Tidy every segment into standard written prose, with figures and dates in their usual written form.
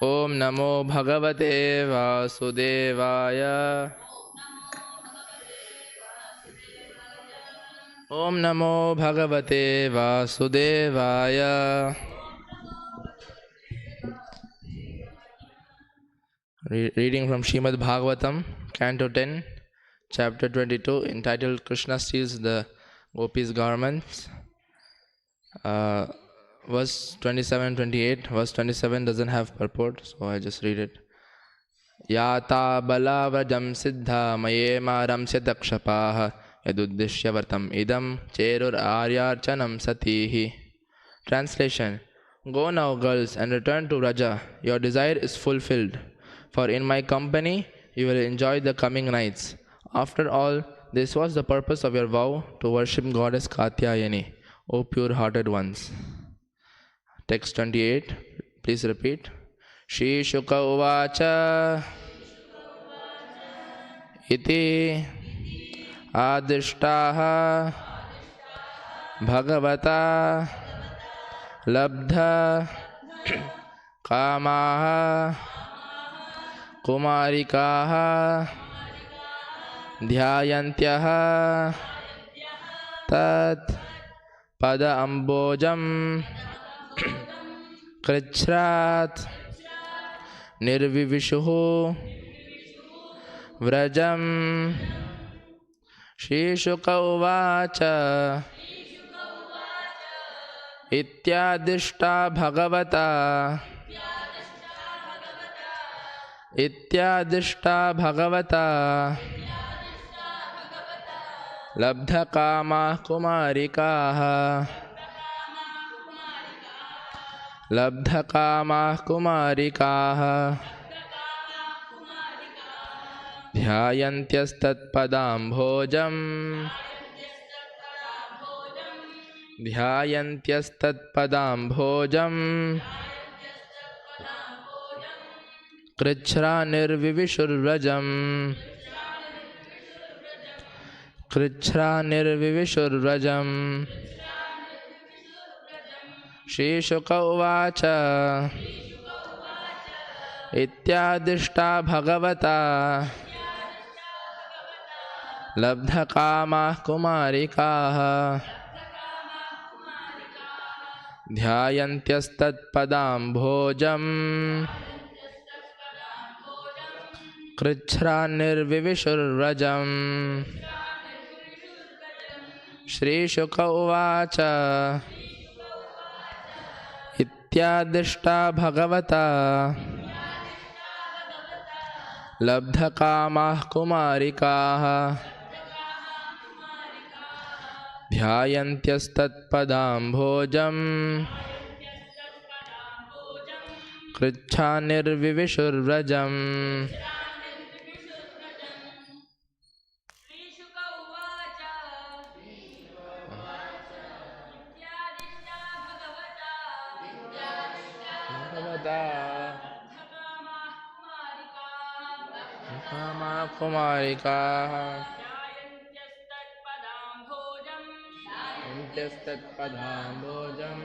Om Namo Bhagavate Vasudevaya. Om Namo Bhagavate Vasudevaya. Reading from Srimad Bhagavatam, Canto 10, Chapter 22, entitled Krishna Steals the Gopis' Garments. Verse 27 28. Verse 27 doesn't have purport, so I just read it. Yata balavrajam siddha maye maram siddhakshapaha yaduddishya vartam idam cherur aryarchanam satihi. Translation. Go now, girls, and return to Raja. Your desire is fulfilled, for in my company you will enjoy the coming nights. After all, this was the purpose of your vow to worship Goddess Katyayani, O pure-hearted ones. Text 28. Please repeat. Shri Shuka Uvacha Iti Adishtaha Bhagavata Labdha Kamaha Kumarikaha Dhyayantyah Tat Pada Ambojam Krichrat Nirvivishuhu Vrajam. Shri Shuka Uvacha Ityadishta Bhagavata Labdha Kama Kumarikaha Dhyayantyastat Padambhojam Krichra Nirvivishurvrajam. Shri Shuka Uvacha Ityadishta Bhagavata Labdha Kama Kumarikaha Dhyayantyastat Padambhojam Krichra Nirvivishurvrajam. Shri Shuka Uvacha Ityadishta Bhagavata Labdha Kama Kumarikaha Dhyayantyastat Padambhojam Krichra Nirvivishurvrajam. Kama Kumarikaha Dhyayantyastat Padambhojam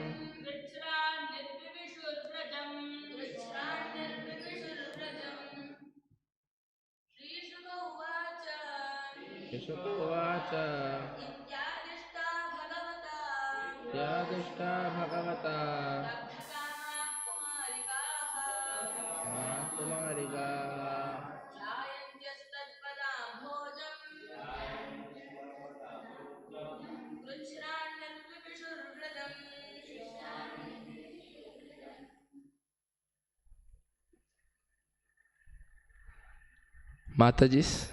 Shuka Uvacha Ityadishta Bhagavata Kumarikaha Matajis.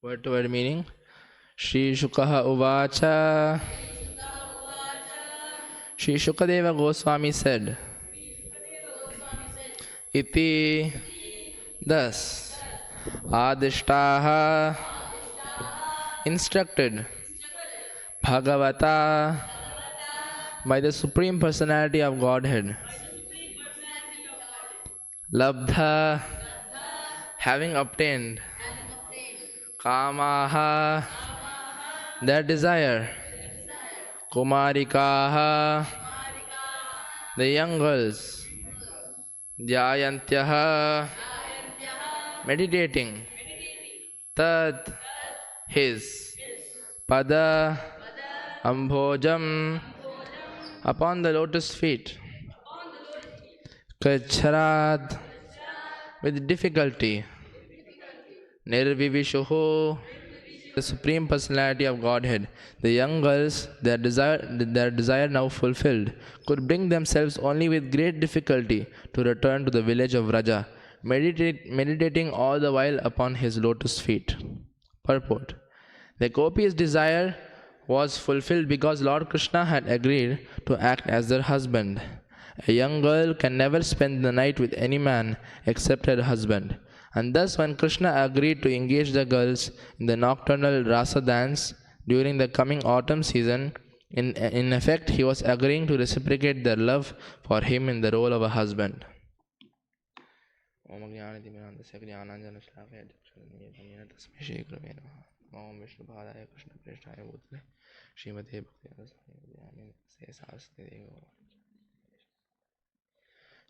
Word to word meaning. Shri Shukaha Uvacha. Shri Shukadeva Goswami said, Iti, thus, Adishtaha, instructed, Bhagavata, by the Supreme Personality of Godhead, Labdha, having obtained, Kamaha, their desire, Kumarikaha, the young girls, Dhyayantyaha, meditating, Tat, his, Pada, Ambhojam, upon the lotus feet, Kacharad, with difficulty, Nirvivishuhu, the Supreme Personality of Godhead. The young girls, their desire now fulfilled, could bring themselves only with great difficulty to return to the village of Vraja, meditating all the while upon his lotus feet. Purport. The gopis' desire was fulfilled because Lord Krishna had agreed to act as their husband. A young girl can never spend the night with any man except her husband. And thus when Krishna agreed to engage the girls in the nocturnal rasa dance during the coming autumn season, in effect he was agreeing to reciprocate their love for him in the role of a husband.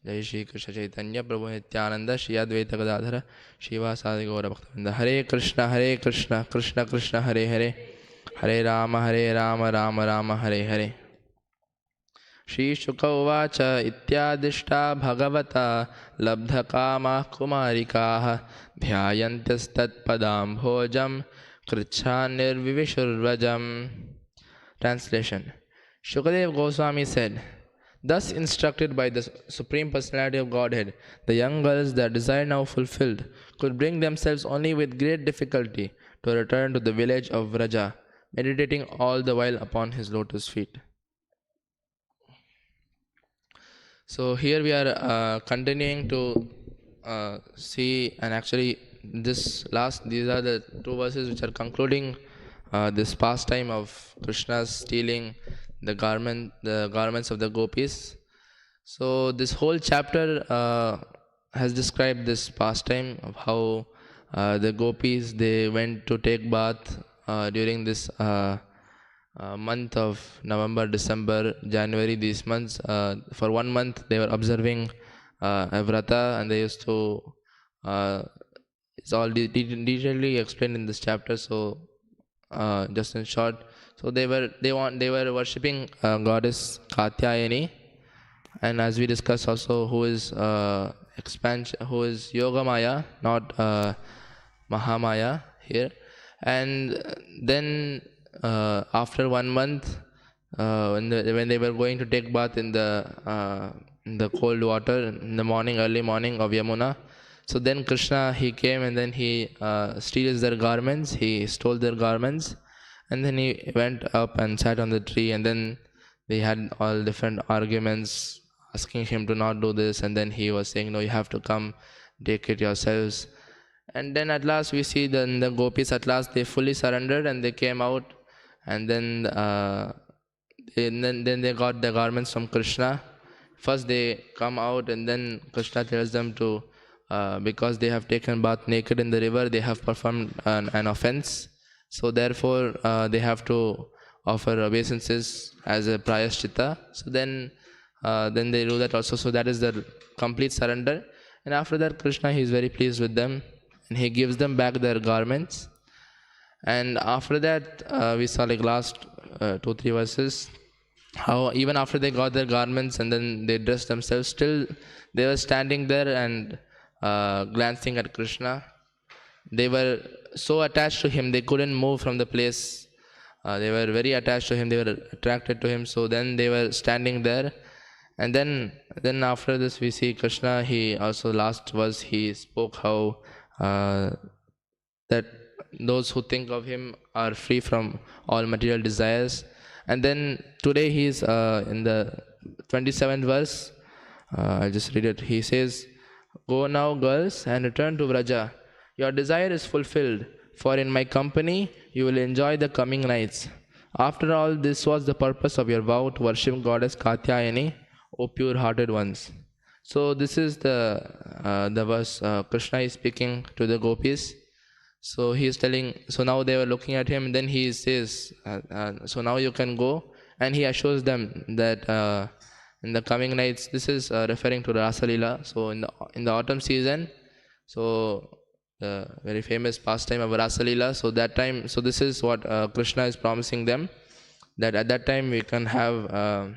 जय श्री कृष्ण चैतन्य प्रभु नित्यानंद श्री अद्वैत गदाधर शिवासादि गौर भक्तवृंद. हरे कृष्ण कृष्ण कृष्ण हरे हरे, हरे राम राम राम हरे हरे. श्री शुक उवाच इत्यादिष्टा भगवता लब्धकामाः कुमारिकाः ध्यायन्त्यस्तत्पदाम्भोजं कृच्छान्निर्विविशुर्व्रजम्. Translation. Shukadev Goswami said, thus instructed by the Supreme Personality of Godhead, the young girls, their desire now fulfilled, could bring themselves only with great difficulty to return to the village of Vraja, meditating all the while upon his lotus feet. So here we are continuing to see, and actually these are the two verses which are concluding this pastime of Krishna's stealing the garments of the gopis. So this whole chapter has described this pastime of how the gopis, they went to take bath during this month of November, December, January, these months. For 1 month they were observing a vrata, and they used to it's all detailedly explained in this chapter, so just in short. So they were worshipping goddess Katyayani, and as we discussed also, who is who is Yogamaya, not Mahamaya here. And then after 1 month, when they were going to take bath in the cold water in the early morning of Yamuna, so then Krishna, he came, and then he steals their garments, he stole their garments, and then he went up and sat on the tree, and then they had all different arguments asking him to not do this, and then he was saying, no, you have to come, take it yourselves. And then at last we see the gopis, at last they fully surrendered and they came out, and then they got the garments from Krishna. First they come out, and then Krishna tells them to, because they have taken bath naked in the river, they have performed an offense. So therefore they have to offer obeisances as a prayaschitta. So then they do that also. So that is the complete surrender. And after that, Krishna, he is very pleased with them, and he gives them back their garments. And after that, we saw like last 2-3 verses, how even after they got their garments and then they dressed themselves, still they were standing there and glancing at Krishna. They were so attached to him, they couldn't move from the place. They were very attached to him, they were attracted to him. So then they were standing there. And then after this we see Krishna, he also, last verse, he spoke how that those who think of him are free from all material desires. And then today he is in the 27th verse. I'll just read it. He says, "Go now, girls, and return to Vraja. Your desire is fulfilled, for in my company you will enjoy the coming nights. After all, this was the purpose of your vow to worship goddess Katyayani, O pure-hearted ones." So this is the verse Krishna is speaking to the gopis. So he is telling, so now they were looking at him, then he says, so now you can go, and he assures them that in the coming nights, this is referring to Rasa Leela. So in the autumn season, so the very famous pastime of Rasa Leela, so that time, so this is what Krishna is promising them, that at that time we can have,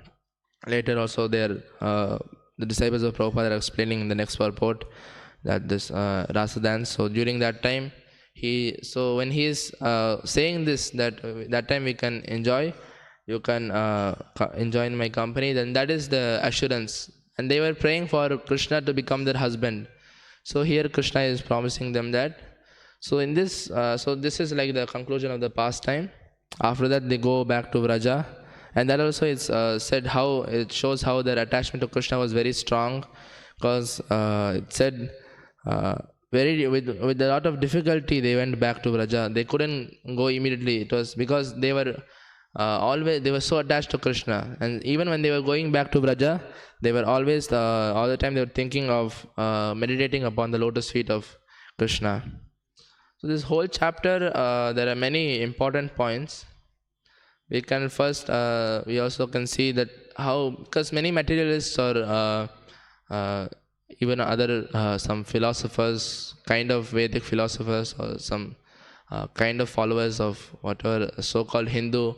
later also the disciples of Prabhupada are explaining in the next purport that this Rasa dance, so during that time, when he is saying this, that time we can enjoy, you can enjoy in my company, then that is the assurance. And they were praying for Krishna to become their husband. So here Krishna is promising them that. So in this, so this is like the conclusion of the pastime. After that they go back to Vraja, and that also is said how it shows how their attachment to Krishna was very strong, because it said with a lot of difficulty they went back to Vraja. They couldn't go immediately. It was because they were they were so attached to Krishna, and even when they were going back to Vraja, they were always all the time they were thinking of meditating upon the lotus feet of Krishna. So this whole chapter, there are many important points. We can first, we also can see that how, because many materialists or even other some philosophers, kind of Vedic philosophers, or some kind of followers of whatever so-called Hindu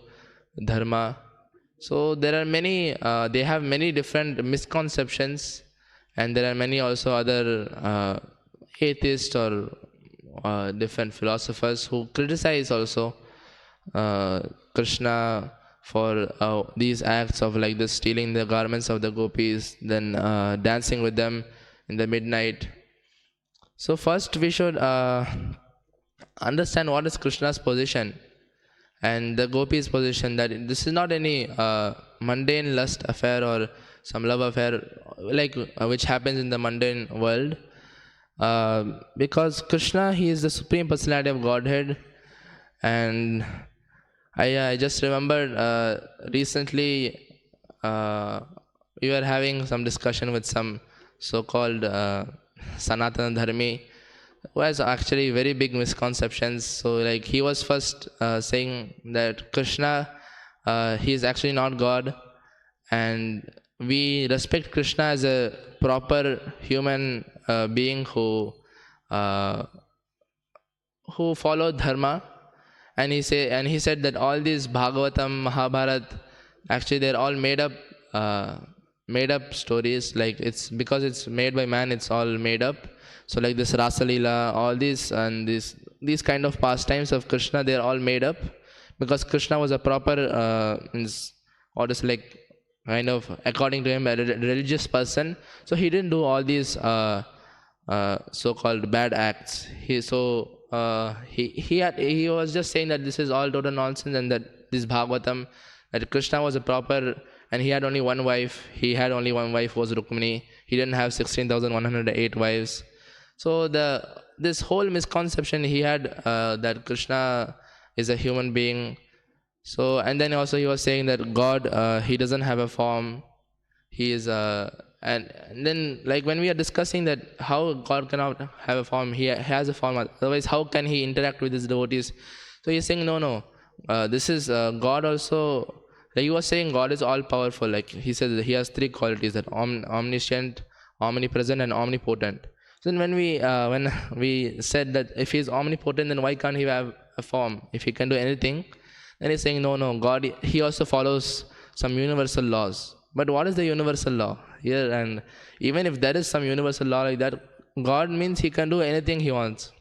dharma, so there are many, they have many different misconceptions, and there are many also other atheists or different philosophers who criticize also Krishna for these acts of like this, stealing the garments of the gopis, then dancing with them in the midnight. So first we should understand what is Krishna's position and the gopis' position, that this is not any mundane lust affair or some love affair like which happens in the mundane world, because Krishna, he is the Supreme Personality of Godhead. And I just remembered recently we were having some discussion with some so-called Sanatana Dharmi, who has actually very big misconceptions. So like he was first saying that Krishna, he is actually not God, and we respect Krishna as a proper human being who followed dharma. And he said that all these Bhagavatam, Mahabharat, actually they're all made up stories. Like it's because it's made by man, it's all made up. So like this Rasa Leela, all these and these kind of pastimes of Krishna, they're all made up, because Krishna was a proper or just like kind of, according to him, a religious person. So he didn't do all these so-called bad acts. He was just saying that this is all total nonsense, and that this Bhagavatam, that Krishna was a proper, and he had only one wife. He had only one wife, was Rukmini. He didn't have 16,108 wives. So this whole misconception he had, that Krishna is a human being. So, and then also he was saying that God, he doesn't have a form. He is and then like when we are discussing that how God cannot have a form, he has a form, otherwise how can he interact with his devotees? So he's saying no, this is God also, like he was saying God is all powerful. Like he said that he has three qualities, that omniscient, omnipresent, and omnipotent. So then when we said that if he is omnipotent, then why can't he have a form if he can do anything? Then he's saying no, God, he also follows some universal laws. But what is the universal law here? And even if there is some universal law like that, God means he can do anything he wants.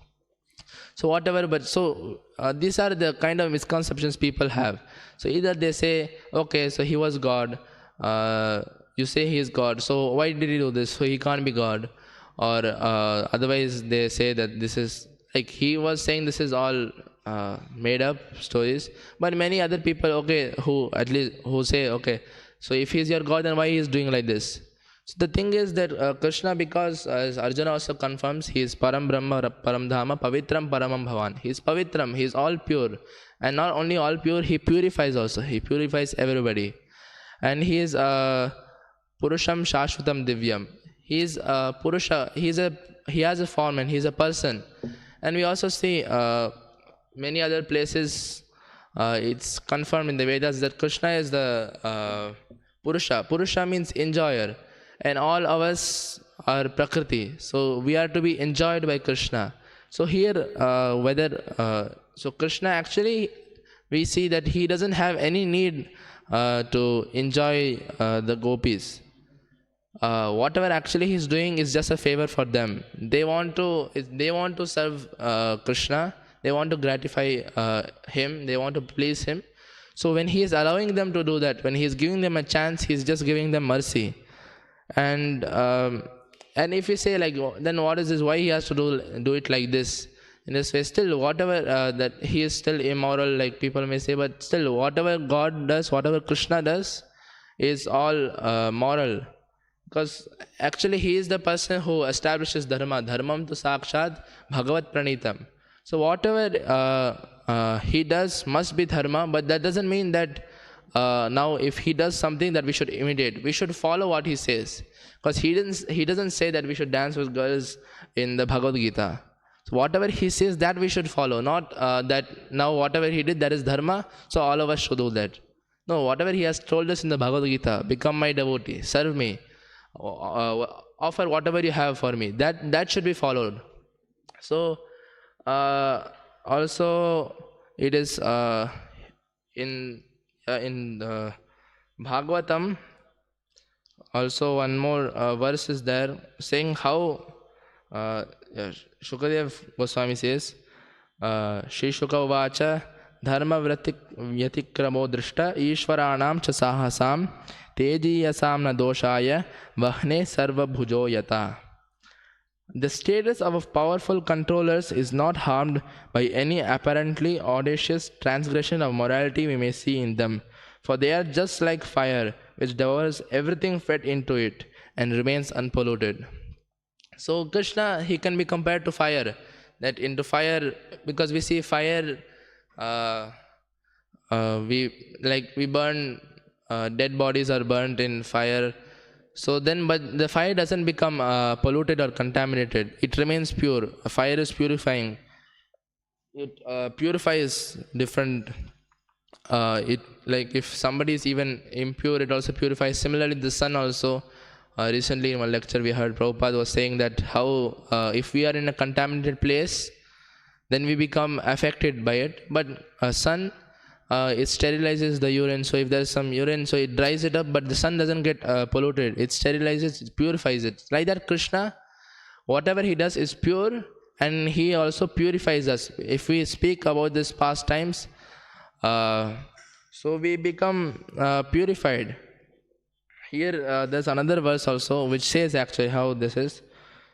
So whatever, but so these are the kind of misconceptions people have. So either they say, okay, so he was God, you say he is God, so why did he do this? So he can't be God. Or otherwise they say that this is like he was saying this is all made up stories, but many other people, okay, who at least who say, okay, so if he is your God, then why he is doing like this? So the thing is that Krishna, because as Arjuna also confirms, he is Param Brahma, Param Dhama, Pavitram Paramam Bhavan. He is Pavitram, he is all pure. And not only all pure, he purifies also. He purifies everybody. And he is Purusham Shashvatam Divyam. He is Purusha, he has a form and he is a person. And we also see many other places, it's confirmed in the Vedas that Krishna is the Purusha. Purusha means enjoyer. And all of us are Prakriti. So we are to be enjoyed by Krishna. So here, so Krishna actually, we see that he doesn't have any need to enjoy the gopis. Whatever actually he's doing is just a favor for them. They want to serve Krishna. They want to gratify him. They want to please him. So when he is allowing them to do that, when he is giving them a chance, he is just giving them mercy. And if you say like, then what is this? Why he has to do it like this? In this way, still whatever that he is still immoral, like people may say, but still whatever God does, whatever Krishna does, is all moral. Because actually he is the person who establishes dharma. Dharmam tu sakshat bhagavat pranitam. So whatever he does must be dharma, but that doesn't mean that now if he does something that we should imitate. We should follow what he says. Because he doesn't say that we should dance with girls in the Bhagavad Gita. So whatever he says, that we should follow. Not that now whatever he did, that is dharma, so all of us should do that. No, whatever he has told us in the Bhagavad Gita, become my devotee, serve me, offer whatever you have for me, that should be followed. So also it is in Bhagavatam also one more verse is there saying how Shukadev Goswami says, Shri Shuka Uvacha Dharma Vyatikramo Drishta Ishvaranam Cha Sahasam Tejiyasam Na Doshaya Vahne Sarva Bhujo Yata. The status of powerful controllers is not harmed by any apparently audacious transgression of morality we may see in them, for they are just like fire, which devours everything fed into it and remains unpolluted. So Krishna, he can be compared to fire. That into fire, because we see fire, we burn, dead bodies are burnt in fire. So then, but the fire doesn't become polluted or contaminated. It remains pure. A fire is purifying. It purifies different. It like if somebody is even impure, it also purifies. Similarly, the sun also. Recently in one lecture we heard Prabhupada was saying that how if we are in a contaminated place, then we become affected by it. But sun, it sterilizes the urine. So if there is some urine, so it dries it up, but the sun doesn't get polluted. It sterilizes, it purifies it. Like that, Krishna, whatever he does is pure, and he also purifies us. If we speak about this pastimes, so we become purified. Here there's another verse also which says actually how this is.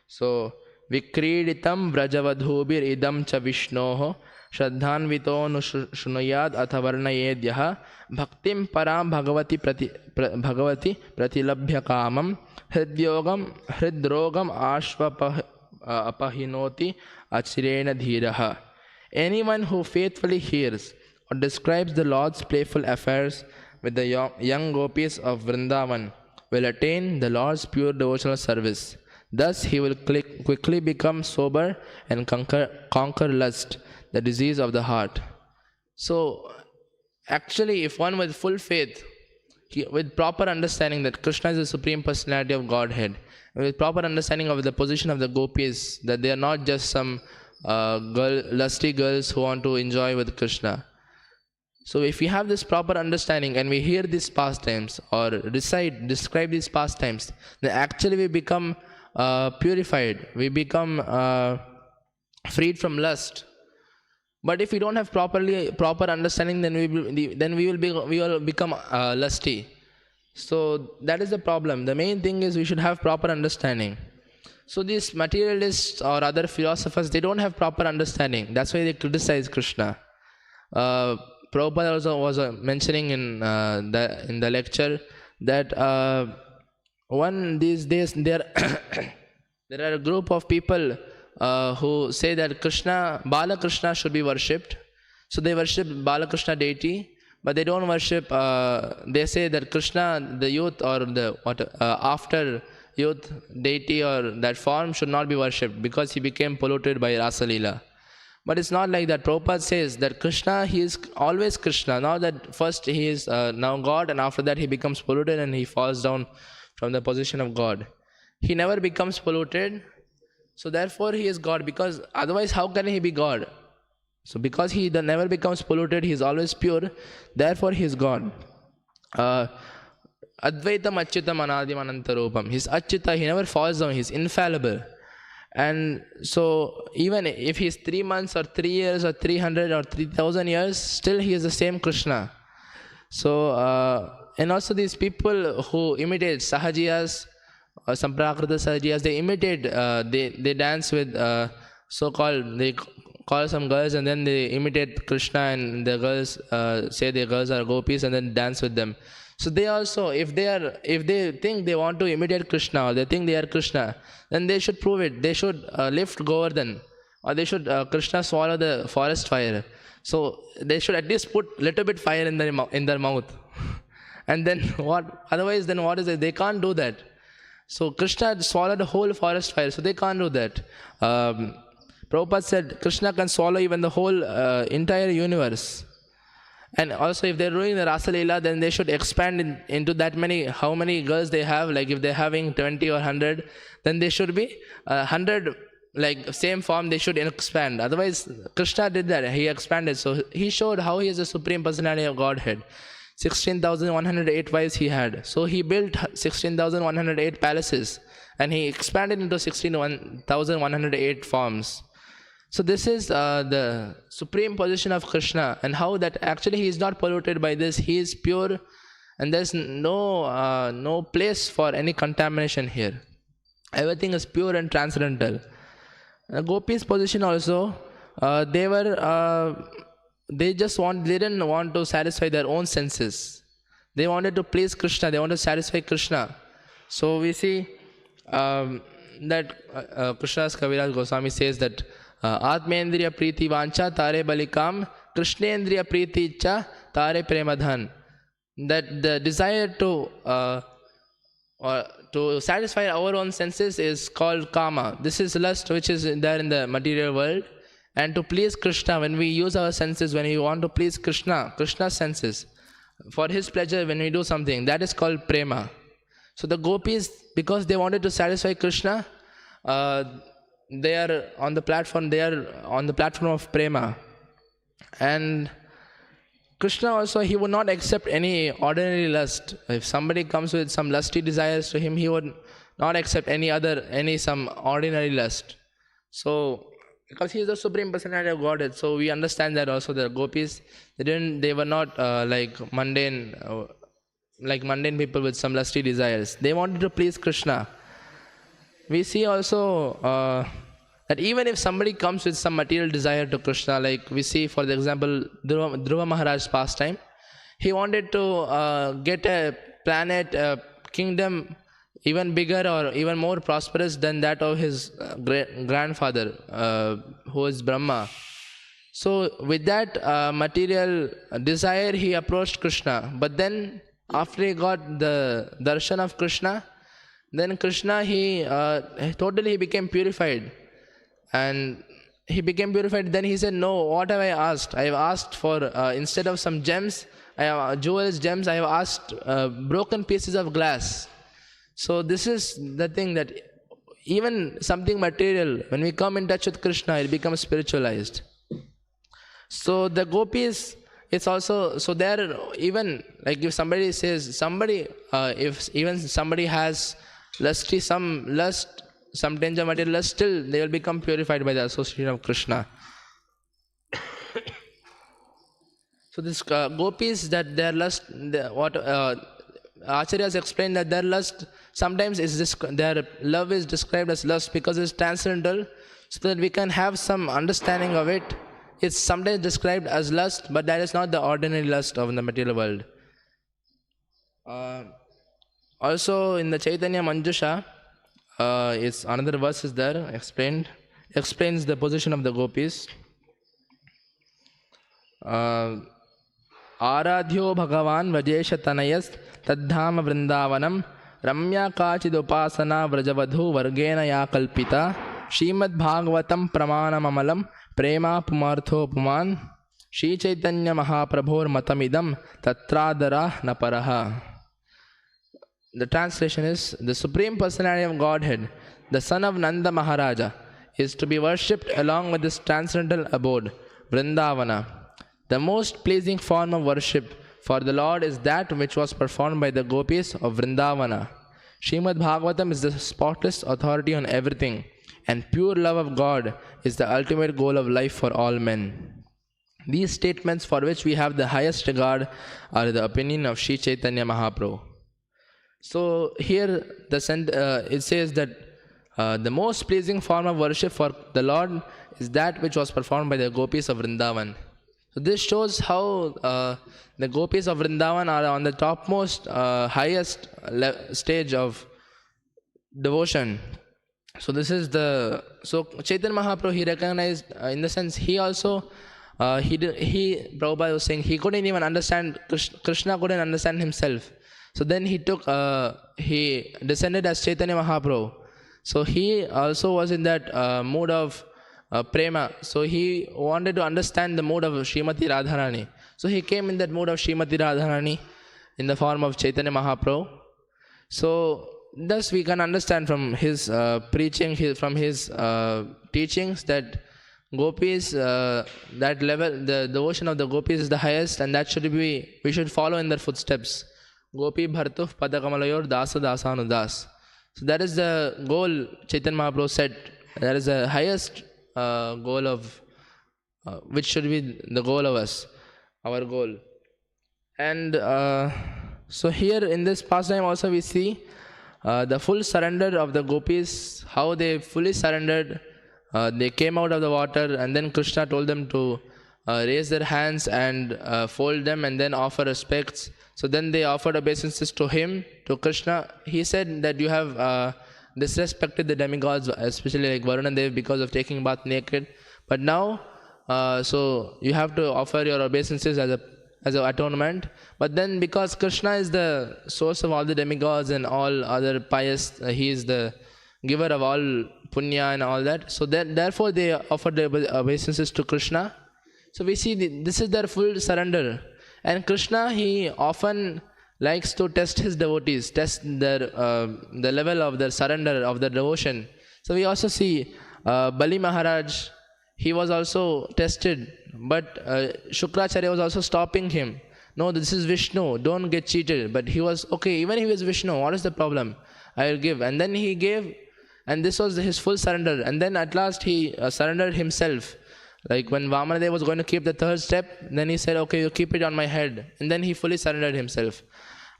So Vikriditam Vrajavadhubir idam cha Vishnoho Shraddhanvito nu shunuyad athavarnayedyaha Bhaktim param bhagavati pratilabhya kamam hridrogam ashva apahinoti achirena dhiraha. Anyone who faithfully hears or describes the Lord's playful affairs with the young gopis of Vrindavan will attain the Lord's pure devotional service. Thus he will quickly become sober and conquer lust, the disease of the heart. So actually, if one with full faith, with proper understanding that Krishna is the Supreme Personality of Godhead, with proper understanding of the position of the gopis, that they are not just some lusty girls who want to enjoy with Krishna. So if we have this proper understanding and we hear these pastimes or describe these pastimes, then actually we become purified. We become freed from lust. But if we don't have proper understanding, then we will become lusty. So that is the problem. The main thing is we should have proper understanding. So these materialists or other philosophers, they don't have proper understanding. That's why they criticize Krishna. Prabhupada also was mentioning in the lecture that these days there there are a group of people who say that Bala Krishna should be worshipped. So they worship Bala Krishna deity, but they don't worship. They say that Krishna, the youth or the after youth deity or that form should not be worshipped because he became polluted by Rasa Leela. But it's not like that. Prabhupada says that Krishna, he is always Krishna. Not that first he is now God and after that he becomes polluted and he falls down from the position of God. He never becomes polluted. So therefore he is God, because otherwise how can he be God? So because he never becomes polluted, he is always pure. Therefore he is God. Advaitam Achyutam Anadim Anantarupam. He's Achyuta, he never falls down, he's infallible. And so even if he's 3 months or 3 years or 300 or 3000 years, still he is the same Krishna. So and also these people who imitate Sahajiyas or Samprakrita Sahajiyas, they imitate, they dance with so-called, they call some girls and then they imitate Krishna, and the girls say the girls are gopis and then dance with them. So they also, if they think they want to imitate Krishna or they think they are Krishna, then they should prove it. They should lift Govardhan, or they should Krishna swallow the forest fire. So they should at least put little bit fire in their mouth. And then what? Otherwise, then what is it? They can't do that. So Krishna swallowed the whole forest fire, so they can't do that. Prabhupada said Krishna can swallow even the whole entire universe. And also if they're doing the Rasa Leela, then they should expand into that many, how many girls they have. Like if they're having 20 or 100, then they should be 100, like same form, they should expand. Otherwise, Krishna did that, he expanded. So he showed how he is the Supreme Personality of Godhead. 16,108 wives he had. So he built 16,108 palaces and he expanded into 16,108 forms. So this is the supreme position of Krishna, and how that actually he is not polluted by this. He is pure, and there's no place for any contamination here. Everything is pure and transcendental. Gopis' position also, they didn't want to satisfy their own senses. They wanted to please Krishna. They wanted to satisfy Krishna. So we see that Krishna's Kaviraj Goswami says that Atmendriya Priti Vancha Tare Balikam Krishnendriya Priti Icha Tare Premadhan. That the desire to satisfy our own senses is called kama. This is lust which is there in the material world. And to please Krishna, when we use our senses, when we want to please Krishna, Krishna's senses, for his pleasure when we do something, that is called prema. So the gopis, because they wanted to satisfy Krishna, they are on the platform of prema. And Krishna also, he would not accept any ordinary lust. If somebody comes with some lusty desires to him, he would not accept some ordinary lust. So because he is the Supreme Personality of Godhead, so we understand that also the gopis, they were not like mundane people with some lusty desires. They wanted to please Krishna. We see also that even if somebody comes with some material desire to Krishna, like we see for the example Dhruva Maharaj's pastime, he wanted to get a planet, a kingdom even bigger or even more prosperous than that of his grandfather, who is Brahma. So with that material desire, he approached Krishna. But then after he got the darshan of Krishna, then Krishna, he became purified. And he became purified. Then he said, no, what have I asked? I have asked for, instead of some gems, jewels, gems, I have asked broken pieces of glass. So this is the thing, that even something material, when we come in touch with Krishna, it becomes spiritualized. So the gopis, it's also, so there, even like if somebody says, if even somebody has some danger material lust, still they will become purified by the association of Krishna. So this gopis, that their lust, Acharyas explained that their lust, sometimes their love is described as lust because it's transcendental, so that we can have some understanding of it. It's sometimes described as lust, but that is not the ordinary lust of the material world. Also in the Chaitanya Manjusha, it's another verse is there explains the position of the gopis. Aradhyo Bhagavan Vajesha Tanayas Tadhama Vrindavanam Ramya Kachidupasana Vrajavadhu Vargena Ya Kalpita Srimad Bhagavatam Pramanamamalam Prema Pumartho Puman Shri Chaitanya Mahaprabhor Matamidam Tatradara Naparaha. The translation is, the Supreme Personality of Godhead, the son of Nanda Maharaja, is to be worshipped along with his transcendental abode, Vrindavana. The most pleasing form of worship for the Lord is that which was performed by the gopis of Vrindavana. Srimad Bhagavatam is the spotless authority on everything, and pure love of God is the ultimate goal of life for all men. These statements, for which we have the highest regard, are the opinion of Sri Chaitanya Mahaprabhu. So here it says that the most pleasing form of worship for the Lord is that which was performed by the gopis of Vrindavan. So this shows how the gopis of Vrindavan are on the topmost, highest stage of devotion. So this is so Chaitanya Mahaprabhu, he recognized, in the sense he also, Prabhupada was saying he couldn't even understand, Krishna couldn't understand himself. So then he descended as Chaitanya Mahaprabhu. So he also was in that mood of prema. So he wanted to understand the mood of Srimati Radharani. So he came in that mood of Srimati Radharani in the form of Chaitanya Mahaprabhu. So thus we can understand from his preaching, from his teachings, that gopis, that level, the devotion of the gopis is the highest, and that we should follow in their footsteps. Gopi Bhartuf Padakamalayor Dasa Dasanudas. So that is the goal Chaitanya Mahaprabhu said. That is the highest goal of, which should be the goal of us, our goal. And so here in this pastime also we see the full surrender of the gopis, how they fully surrendered. They came out of the water, and then Krishna told them to raise their hands and fold them and then offer respects. So then they offered obeisances to him, to Krishna. He said that you have disrespected the demigods, especially like Varuna Dev, because of taking bath naked. But now, so you have to offer your obeisances as an atonement. But then because Krishna is the source of all the demigods and all other pious, he is the giver of all punya and all that. So therefore they offered the obeisances to Krishna. So we see this is their full surrender. And Krishna, he often likes to test his devotees, test their the level of their surrender, of their devotion. So we also see Bali Maharaj, he was also tested, but Shukracharya was also stopping him. No, this is Vishnu, don't get cheated. But he was, okay, even if he was Vishnu, what is the problem? I will give. And then he gave, and this was his full surrender. And then at last he surrendered himself. Like when Vamanadeva was going to keep the third step, then he said, okay, you keep it on my head. And then he fully surrendered himself.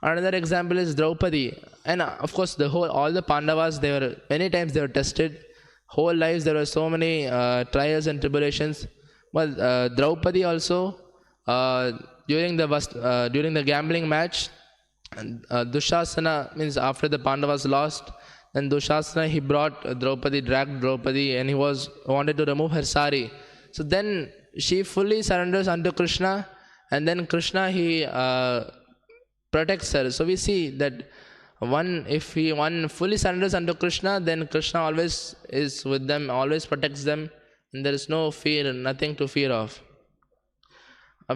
Another example is Draupadi. And of course, all the Pandavas, many times they were tested. Whole lives, there were so many trials and tribulations. But Draupadi also, during the gambling match, Dushasana, means after the Pandavas lost, then Dushasana, he brought Draupadi, dragged Draupadi, and he wanted to remove her sari. So then she fully surrenders unto Krishna, and then Krishna, he protects her. So we see that if one fully surrenders unto Krishna, then Krishna always is with them, always protects them, and there is no fear, nothing to fear of.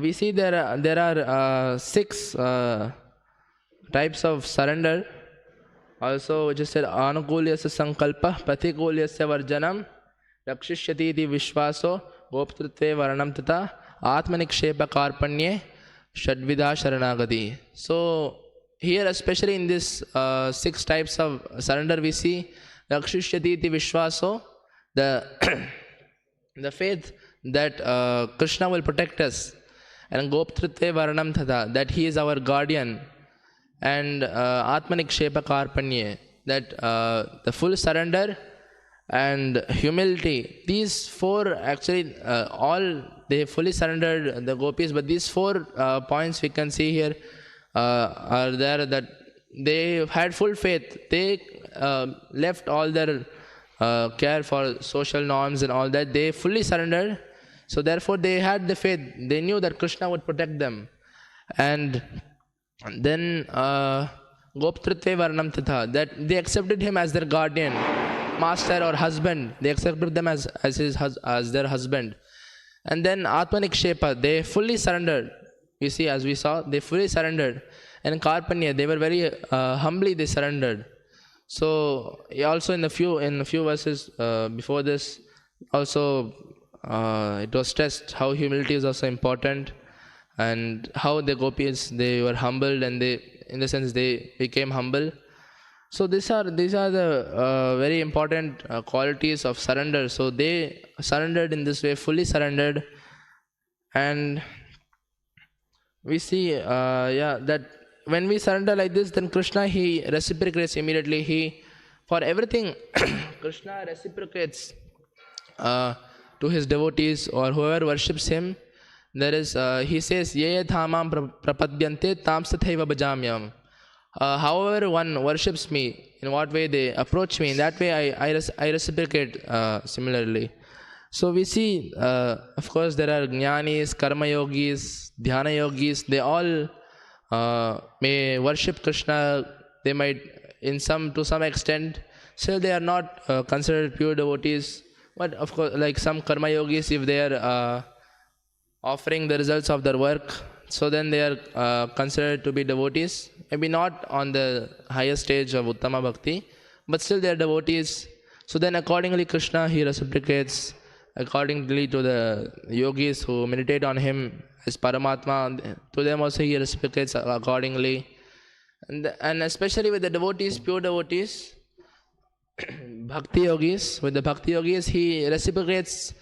We see there are 6 types of surrender. Also, which is said, Anukulyasya Sankalpa, Pratikulyasya Varjanam, Rakshishyati iti Vishwaso, Goptrutve Varanam Tata, Atmanikshepa Karpanye, Shadvidha Sharanagati. So, here especially in this 6 types of surrender we see Rakshishyati iti Vishwaso, the faith that Krishna will protect us, and Goptrutve Varanam Tata, that he is our guardian, and Atmanikshepa Karpanye, that the full surrender and humility, these four actually all they fully surrendered the gopis, but these four points we can see here are there, that they had full faith. They left all their care for social norms and all that. They fully surrendered. So therefore they had the faith. They knew that Krishna would protect them. And then Goptritve Varnam Tatha, that they accepted him as their guardian, master or husband. They accepted them as their husband. And then Atmanikshepa, they fully surrendered. You see, as we saw, they fully surrendered. And Karpanya, they were very humbly they surrendered. So also in a few verses before this, also it was stressed how humility is also important, and how the gopis, they were humbled, and they, in the sense, they became humble. So these are the very important qualities of surrender. So they surrendered in this way, fully surrendered. And we see that when we surrender like this, then Krishna, he reciprocates immediately. He, for everything, Krishna reciprocates to his devotees or whoever worships him. There is, he says, ye thamam prapadyante tam sathaiva bhajamyam. However one worships me, in what way they approach me, in that way I reciprocate similarly. So we see, of course, there are jnanis, karma yogis, dhyana yogis. They all may worship Krishna. They might, to some extent, still they are not considered pure devotees. But of course, like some karma yogis, if they are offering the results of their work, so then they are considered to be devotees. Maybe not on the highest stage of Uttama Bhakti, but still they are devotees. So then accordingly Krishna, he reciprocates accordingly to the yogis who meditate on him as Paramatma. To them also he reciprocates accordingly. And especially with the devotees, pure devotees, Bhakti yogis, with the Bhakti yogis, he reciprocates.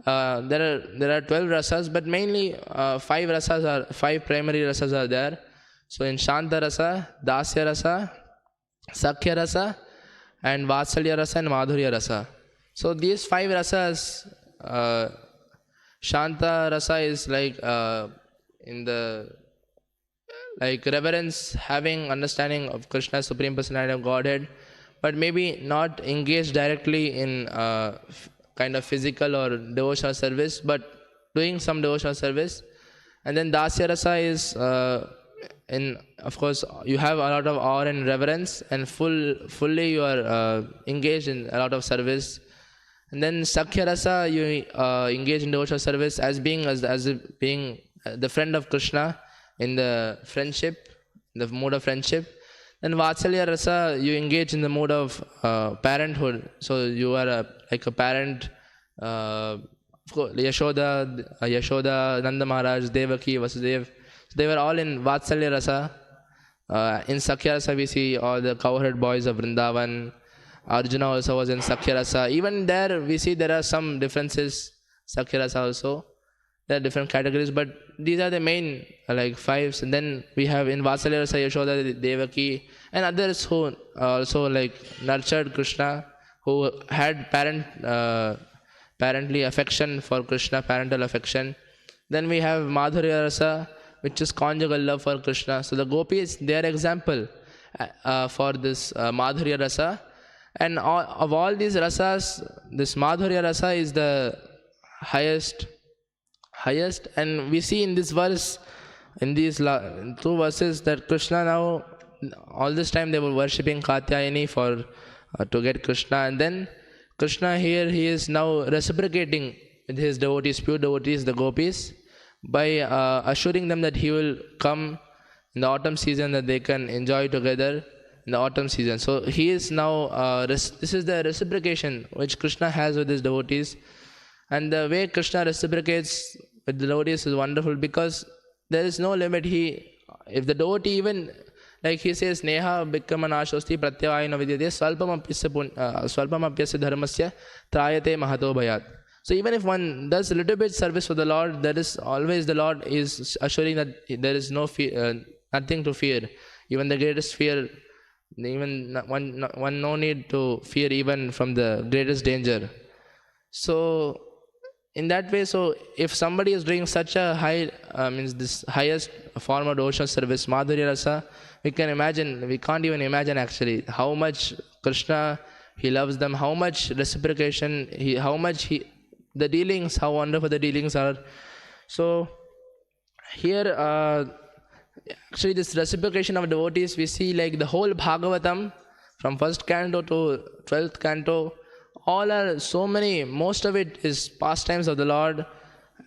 There are 12 rasas, but mainly 5 primary rasas are there. So in Shanta rasa, Dasya rasa, Sakhya rasa, and Vatsalya rasa and Madhurya rasa. So these 5 rasas, Shanta rasa is like in the reverence, having understanding of Krishna's Supreme Personality of Godhead, but maybe not engaged directly in kind of physical or devotional service, but doing some devotional service. And then Dasya rasa is of course, you have a lot of awe and reverence, and fully you are engaged in a lot of service. And then Sakhya rasa, you engage in devotional service as being the friend of Krishna, in the friendship, the mood of friendship. Then Vatsalya rasa, you engage in the mood of parenthood. So you are like a parent. Yashoda, Nanda Maharaj, Devaki, Vasudeva, so they were all in Vatsalya rasa. In Sakhya rasa we see all the cowherd boys of Vrindavan. Arjuna also was in Sakhya rasa. Even there we see there are some differences. Sakhya rasa also, there are different categories, but these are the main 5. And then we have in Vatsalya rasa Yashoda, Devaki, and others who also nurtured Krishna, who had parently affection for Krishna, parental affection. Then we have Madhurya rasa, which is conjugal love for Krishna. So the gopis, they are example for this Madhurya rasa. And of all these rasas, this Madhurya rasa is the highest. And we see in this verse, in these 2 verses, that Krishna now, all this time they were worshipping Katyayani to get Krishna. And then Krishna here, he is now reciprocating with his devotees, pure devotees, the gopis, by assuring them that he will come in the autumn season, that they can enjoy together in the autumn season. So he is now, this is the reciprocation which Krishna has with his devotees. And the way Krishna reciprocates with the devotees is wonderful, because there is no limit. If the devotee even, like he says, Neha bhikkamanashosti pratyavayino vidyate swalpamapyasya dharmasya trayate mahato bhayat. So even if one does a little bit service for the Lord, there is always, the Lord is assuring that there is no fear, nothing to fear. Even the greatest fear one no need to fear even from the greatest danger. So in that way, so if somebody is doing such a high, means this highest form of devotional service, Madhurya Rasa, we can't even imagine actually how much Krishna, he loves them, how much reciprocation, the dealings, how wonderful the dealings are. So here, actually this reciprocation of devotees, we see like the whole Bhagavatam, from first canto to 12th canto, all are so many, most of it is pastimes of the Lord.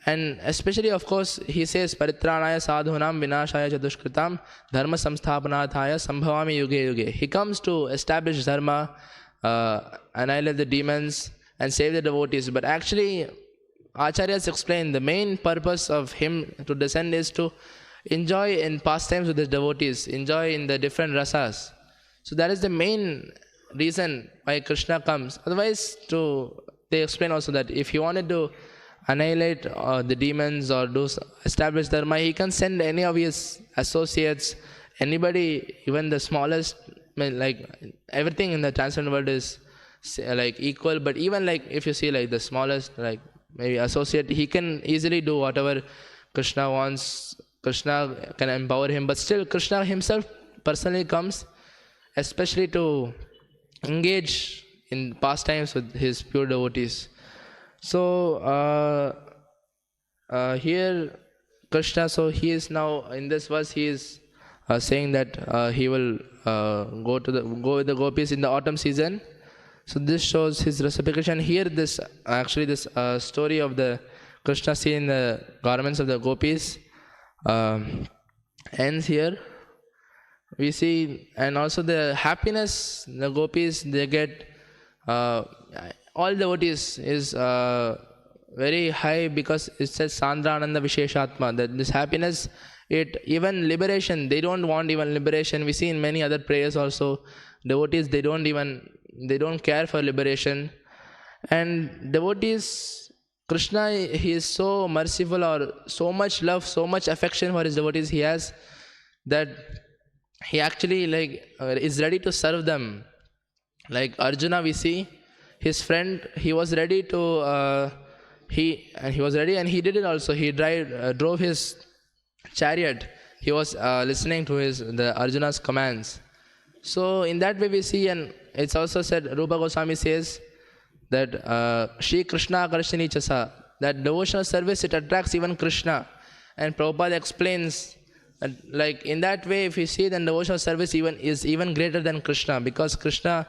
And especially, of course, he says, Paritranaya sadhunam vinashaya chadushkritam dharma samsthapanadhaya sambhavami yuge yuge. He comes to establish dharma, annihilate the demons, and save the devotees. But actually, Acharyas explain the main purpose of him to descend is to enjoy in pastimes with his devotees, enjoy in the different rasas. So that is the main reason why Krishna comes. Otherwise, they explain also that if he wanted to annihilate the demons or establish dharma, he can send any of his associates, anybody, even the smallest. Like everything in the transcendental world is like equal, but even like if you see like the smallest, like maybe associate, he can easily do whatever Krishna wants. Krishna can empower him, but still Krishna himself personally comes, especially to engage in pastimes with his pure devotees. So here Krishna, so he is now in this verse, he is saying that he will go with the gopis in the autumn season. So this shows his reciprocation. Here this story of the Krishna seeing the garments of the gopis ends here. We see, and also the happiness the gopis they get, all devotees is very high, because it says Sandrananda Visheshatma, that this happiness, even liberation, they don't want even liberation. We see in many other prayers also, devotees they don't care for liberation. And devotees, Krishna, he is so merciful, or so much love, so much affection for his devotees he has, that he actually is ready to serve them. Like Arjuna, we see his friend, he was ready to he was ready, and he did it also. He drove his chariot. He was listening to the Arjuna's commands. So in that way we see, and it's also said, Rupa Goswami says that Shri Krishna Karshini Chasa, that devotional service, it attracts even Krishna. And Prabhupada explains that, like in that way, if you see, then devotional service is even greater than Krishna, because Krishna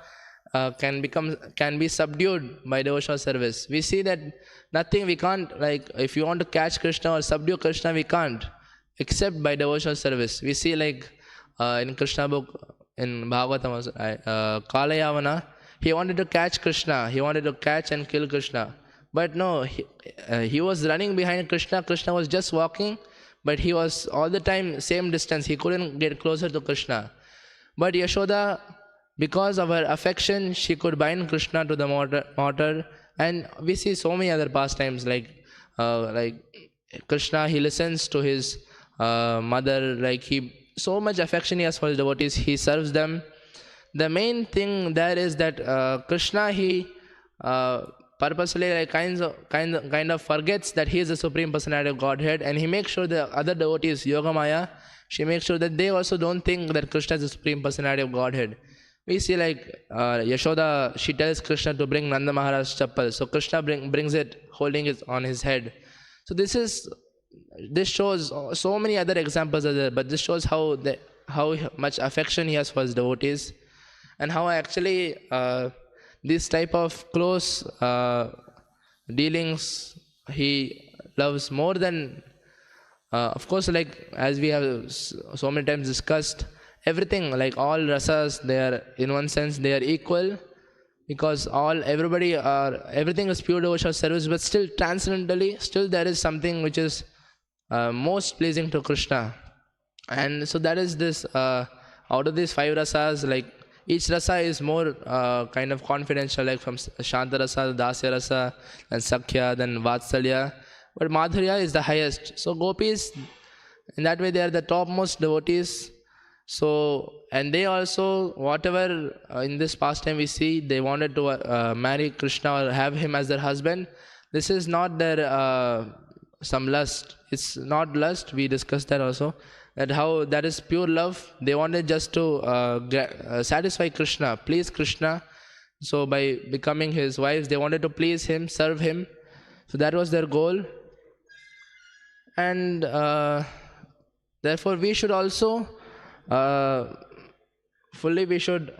can be subdued by devotional service. We see that nothing, we can't, like if you want to catch Krishna or subdue Krishna, we can't, except by devotional service. We see like in Krishna book, in Bhagavatam, Kalayavana, he wanted to catch Krishna, he wanted to catch and kill Krishna. But no, he was running behind Krishna, Krishna was just walking, but he was all the time same distance, he couldn't get closer to Krishna. But Yashoda, because of her affection, she could bind Krishna to the mortar. And we see so many other pastimes, like Krishna, he listens to his mother, so much affection he has for his devotees, he serves them. The main thing there is that Krishna, he purposely kind of forgets that he is the Supreme Personality of Godhead, and he makes sure the other devotees, Yogamaya, she makes sure that they also don't think that Krishna is the Supreme Personality of Godhead. We see Yashoda, she tells Krishna to bring Nanda Maharaj's chappal, so Krishna brings it, holding it on his head. So this shows, so many other examples are there, but this shows how much affection he has for his devotees, and how actually this type of close dealings he loves more than, of course, as we have so many times discussed, everything, all rasas, they are, in one sense, they are equal, because everything is pure devotional service, but still transcendentally, still there is something which is most pleasing to Krishna. And so that is this, out of these 5 rasas, each rasa is more kind of confidential, from Shanta rasa, Dasya rasa, and Sakhya, then Vatsalya. But Madhurya is the highest. So gopis, in that way, they are the topmost devotees. So, and they also, whatever in this pastime we see, they wanted to marry Krishna or have him as their husband. This is not their some lust. It's not lust. We discussed that also. That how that is pure love. They wanted just to satisfy Krishna, please Krishna. So by becoming his wives, they wanted to please him, serve him. So that was their goal, and therefore we should also uh, fully we should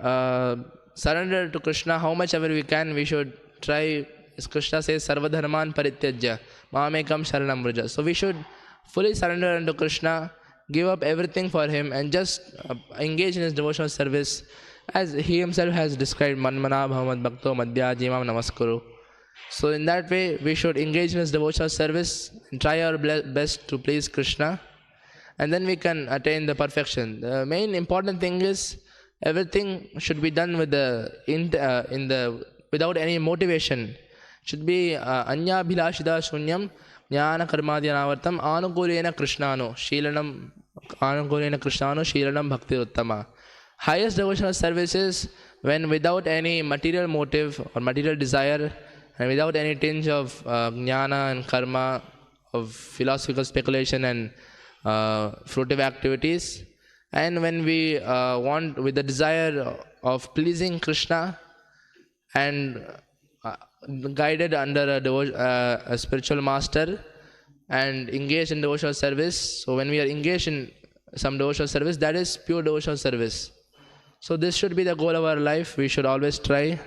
surrender to Krishna how much ever we can. We should try, as Krishna says, Sarva Dharman Parityajya Mamekam Sharanam Vraja. So we should fully surrender unto Krishna, give up everything for him, and just engage in his devotional service, as he himself has described, Manmana Bhavat Bhakto Madhya Jimam Namaskuru. So in that way, we should engage in his devotional service and try our best to please Krishna, and then we can attain the perfection. The main important thing is everything should be done with in the without any motivation. Should be anya bhilashida shunyam jnana karmadhi anavartam anukulena krishnano shilanam bhakti uttama. Highest devotional service is when without any material motive or material desire, and without any tinge of jnana and karma, of philosophical speculation and fruitive activities, and when we want with the desire of pleasing Krishna, and uh, guided under a spiritual master, and engaged in devotional service. So when we are engaged in some devotional service, that is pure devotional service. So this should be the goal of our life. We should always try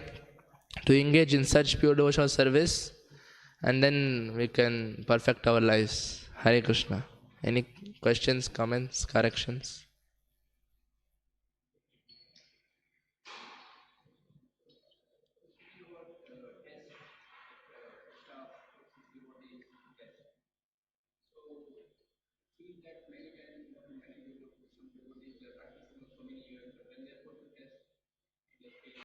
to engage in such pure devotional service, and then we can perfect our lives. Hare Krishna. Any questions, comments, corrections?